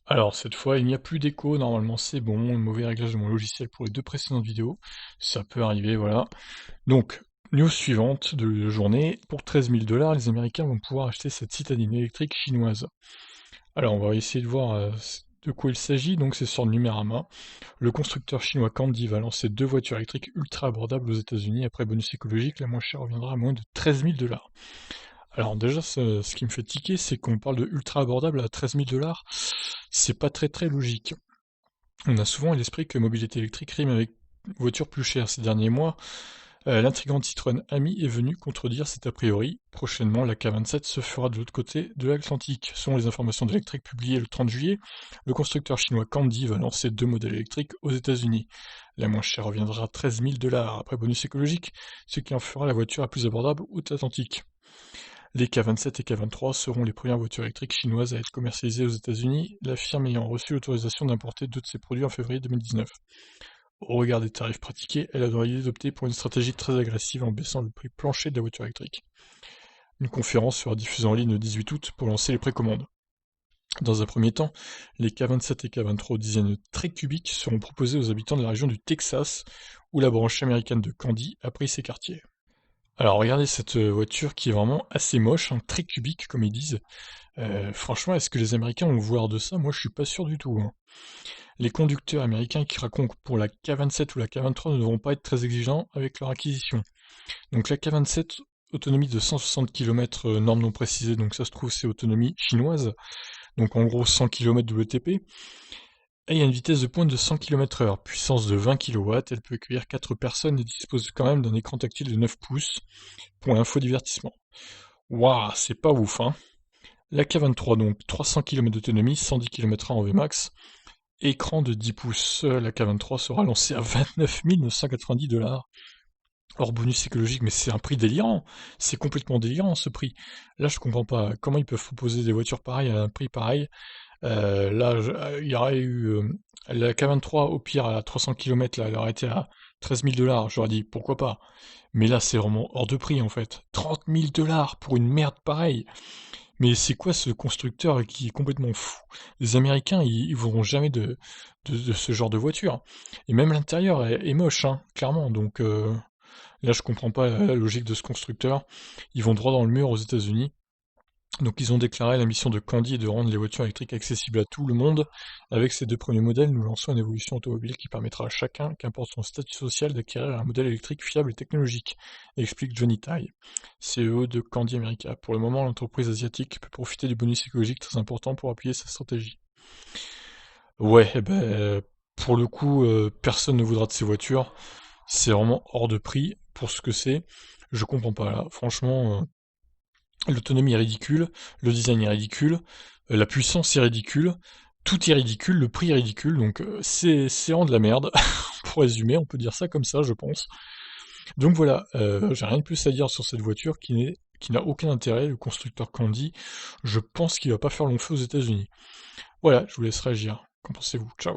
Alors cette fois, il n'y a plus d'écho, normalement c'est bon, mauvais réglage de mon logiciel pour les deux précédentes vidéos, ça peut arriver, voilà. Donc, news suivante de journée, pour 13 000 $, les Américains vont pouvoir acheter cette citadine électrique chinoise. Alors on va essayer de voir de quoi il s'agit, donc c'est sur Numérama. Le constructeur chinois Kandi va lancer deux voitures électriques ultra abordables aux États-Unis. Après bonus écologique, la moins chère reviendra à moins de 13 000 $. Alors déjà, ce qui me fait tiquer, c'est qu'on parle de ultra abordable à 13 000 $. C'est pas très très logique. On a souvent à l'esprit que mobilité électrique rime avec voiture plus chère. Ces derniers mois, l'intrigante Citroën Ami est venue contredire cet a priori. Prochainement, la K27 se fera de l'autre côté de l'Atlantique. Selon les informations d'Electrek publiées le 30 juillet, le constructeur chinois Kandi va lancer deux modèles électriques aux États-Unis. La moins chère reviendra à 13 000 $, après bonus écologique, ce qui en fera la voiture la plus abordable outre-Atlantique. Les K27 et K23 seront les premières voitures électriques chinoises à être commercialisées aux États-Unis, la firme ayant reçu l'autorisation d'importer deux de ses produits en février 2019. Au regard des tarifs pratiqués, elle a dans l'idée d'opter pour une stratégie très agressive en baissant le prix plancher de la voiture électrique. Une conférence sera diffusée en ligne le 18 août pour lancer les précommandes. Dans un premier temps, les K27 et K23 au design très cubique seront proposés aux habitants de la région du Texas, où la branche américaine de Kandi a pris ses quartiers. Alors regardez cette voiture qui est vraiment assez moche, hein, très cubique comme ils disent. Franchement, est-ce que les Américains vont vouloir de ça? Moi je suis pas sûr du tout, hein. Les conducteurs américains qui racontent pour la K27 ou la K23 ne devront pas être très exigeants avec leur acquisition. Donc la K27, autonomie de 160 km, norme non précisée, donc ça se trouve c'est autonomie chinoise, donc en gros 100 km WTP, et il y a une vitesse de pointe de 100 km/h, puissance de 20 kW, elle peut accueillir 4 personnes et dispose quand même d'un écran tactile de 9 pouces pour l'infodivertissement. Waouh, c'est pas ouf, hein. La K23, donc 300 km d'autonomie, 110 km/h en Vmax, écran de 10 pouces. La K23 sera lancée à 29 990 $. Hors bonus écologique, mais c'est un prix délirant. C'est complètement délirant ce prix. Là, je comprends pas comment ils peuvent proposer des voitures pareilles à un prix pareil. Là, il y aurait eu la K23 au pire à 300 km, là, elle aurait été à 13 000 $. J'aurais dit pourquoi pas. Mais là, c'est vraiment hors de prix en fait. 30 000 $ pour une merde pareille. Mais c'est quoi ce constructeur qui est complètement fou? Les Américains, ils voudront jamais de ce genre de voiture. Et même l'intérieur est moche, hein, clairement. Donc là, je comprends pas la logique de ce constructeur. Ils vont droit dans le mur aux États-Unis. Donc ils ont déclaré la mission de Kandi est de rendre les voitures électriques accessibles à tout le monde. Avec ces deux premiers modèles, nous lançons une évolution automobile qui permettra à chacun, qu'importe son statut social, d'acquérir un modèle électrique fiable et technologique, explique Johnny Tai, CEO de Kandi America. Pour le moment, l'entreprise asiatique peut profiter du bonus écologique très important pour appuyer sa stratégie. Ouais, eh ben, pour le coup, personne ne voudra de ces voitures. C'est vraiment hors de prix pour ce que c'est. Je comprends pas là. Franchement, l'autonomie est ridicule, le design est ridicule, la puissance est ridicule, tout est ridicule, le prix est ridicule, donc c'est vraiment de la merde. Pour résumer, on peut dire ça comme ça, je pense. Donc voilà, j'ai rien de plus à dire sur cette voiture qui n'a aucun intérêt. Le constructeur Kandi, je pense qu'il va pas faire long feu aux États-Unis. Voilà, je vous laisse réagir. Qu'en pensez-vous? Ciao.